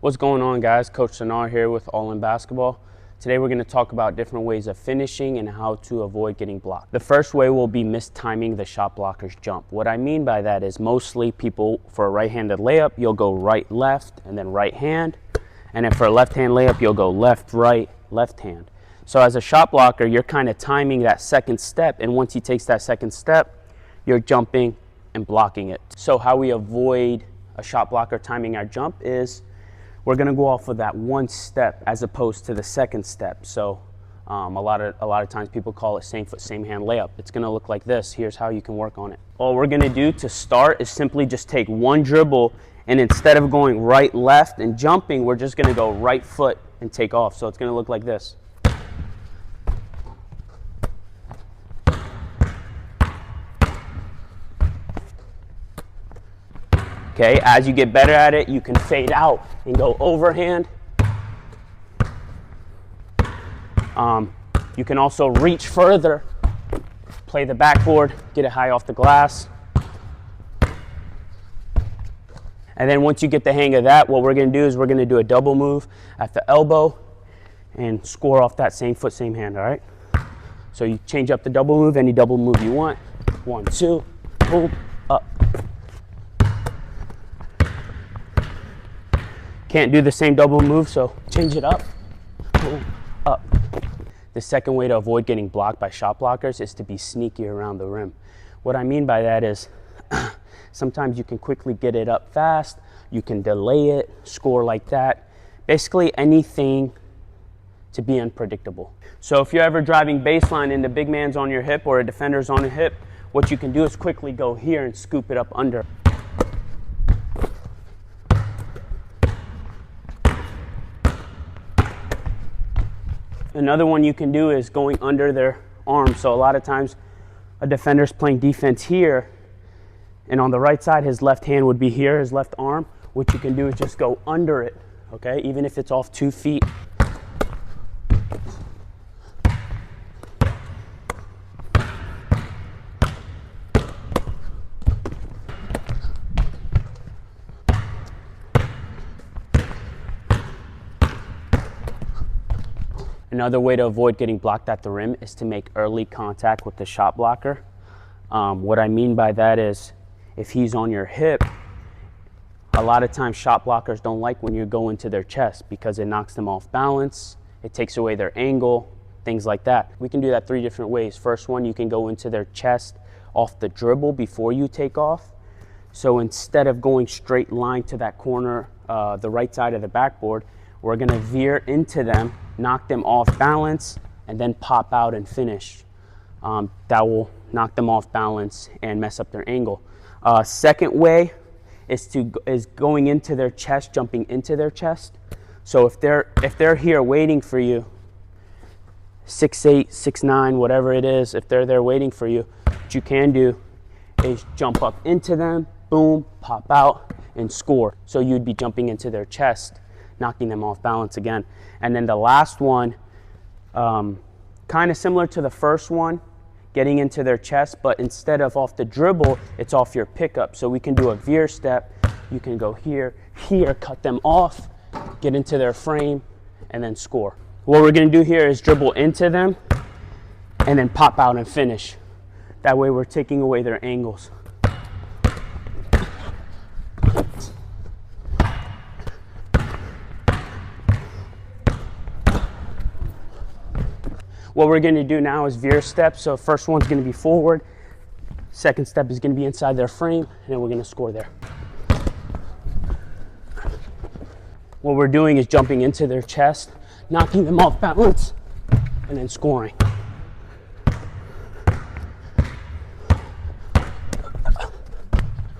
What's going on, guys? Coach Sonar here with All In Basketball. Today we're going to talk about different ways of finishing and how to avoid getting blocked. The first way will be mistiming the shot blocker's jump. What I mean by that is mostly people, for a right-handed layup, you'll go right, left, and then right hand. And then for a left-hand layup, you'll go left, right, left hand. So as a shot blocker, you're kind of timing that second step, and once he takes that second step, you're jumping and blocking it. So how we avoid a shot blocker timing our jump is we're going to go off of that one step as opposed to the second step. So a lot of times people call it same foot, same hand layup. It's going to look like this. Here's how you can work on it. All we're going to do to start is simply just take one dribble, and instead of going right, left, and jumping, we're just going to go right foot and take off. So it's going to look like this. Okay, as you get better at it, you can fade out and go overhand. You can also reach further, play the backboard, get it high off the glass. And then once you get the hang of that, what we're going to do is we're going to do a double move at the elbow and score off that same foot, same hand, all right? So you change up the double move, any double move you want. 1, 2, boom, up. Can't do the same double move, so change it up, boom, up. The second way to avoid getting blocked by shot blockers is to be sneaky around the rim. What I mean by that is sometimes you can quickly get it up fast, you can delay it, score like that. Basically anything to be unpredictable. So if you're ever driving baseline and the big man's on your hip or a defender's on a hip, what you can do is quickly go here and scoop it up under. Another one you can do is going under their arm. So a lot of times a defender's playing defense here, and on the right side his left hand would be here, his left arm. What you can do is just go under it, okay? Even if it's off 2 feet. Another way to avoid getting blocked at the rim is to make early contact with the shot blocker. What I mean by that is if he's on your hip, a lot of times shot blockers don't like when you go into their chest because it knocks them off balance, it takes away their angle, things like that. We can do that 3 different ways. First one, you can go into their chest off the dribble before you take off. So instead of going straight line to that corner, the right side of the backboard, we're going to veer into them, knock them off balance, and then pop out and finish. That will knock them off balance and mess up their angle. Second way is going into their chest, jumping into their chest. So if they're here waiting for you, 6'8", 6'9", whatever it is, if they're there waiting for you, what you can do is jump up into them, boom, pop out, and score. So you'd be jumping into their chest, knocking them off balance again. And then the last one, kind of similar to the first one, getting into their chest, but instead of off the dribble, it's off your pickup. So we can do a veer step. You can go here, cut them off, get into their frame, and then score. What we're going to do here is dribble into them and then pop out and finish. That way we're taking away their angles. What we're going to do now is veer steps. So first one's going to be forward. Second step is going to be inside their frame, and then we're going to score there. What we're doing is jumping into their chest, knocking them off balance, and then scoring.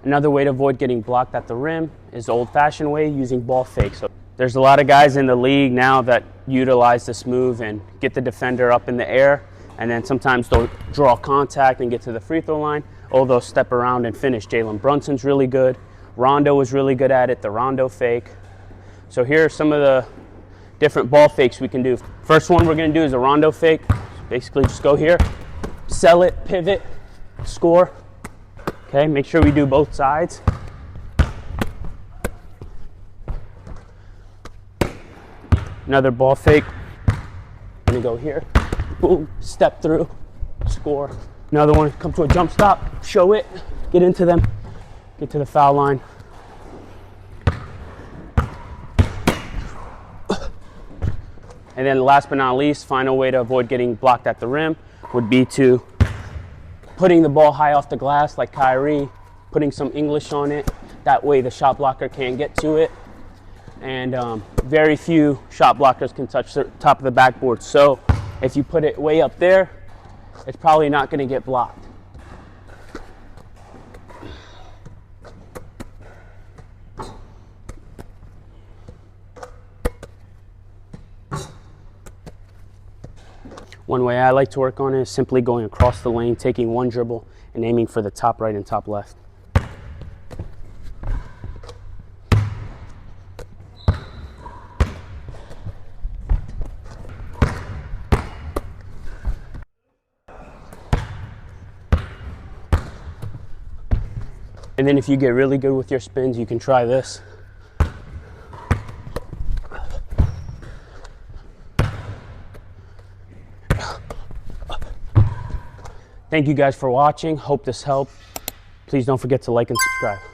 Another way to avoid getting blocked at the rim is the old-fashioned way, using ball fake. So there's a lot of guys in the league now that utilize this move and get the defender up in the air, and then sometimes they'll draw contact and get to the free throw line, or they'll step around and finish. Jalen Brunson's really good. Rondo was really good at it, the Rondo fake. So here are some of the different ball fakes we can do. First one we're going to do is a Rondo fake. Basically just go here, sell it, pivot, score. Okay, make sure we do both sides. Another ball fake. Gonna go here. Boom, step through, score. Another one, come to a jump stop, show it, get into them, get to the foul line. And then last but not least, final way to avoid getting blocked at the rim would be to putting the ball high off the glass like Kyrie, putting some English on it. That way the shot blocker can't get to it. And very few shot blockers can touch the top of the backboard. So if you put it way up there, it's probably not going to get blocked. One way I like to work on it is simply going across the lane, taking one dribble, and aiming for the top right and top left. And then if you get really good with your spins, you can try this. Thank you guys for watching. Hope this helped. Please don't forget to like and subscribe.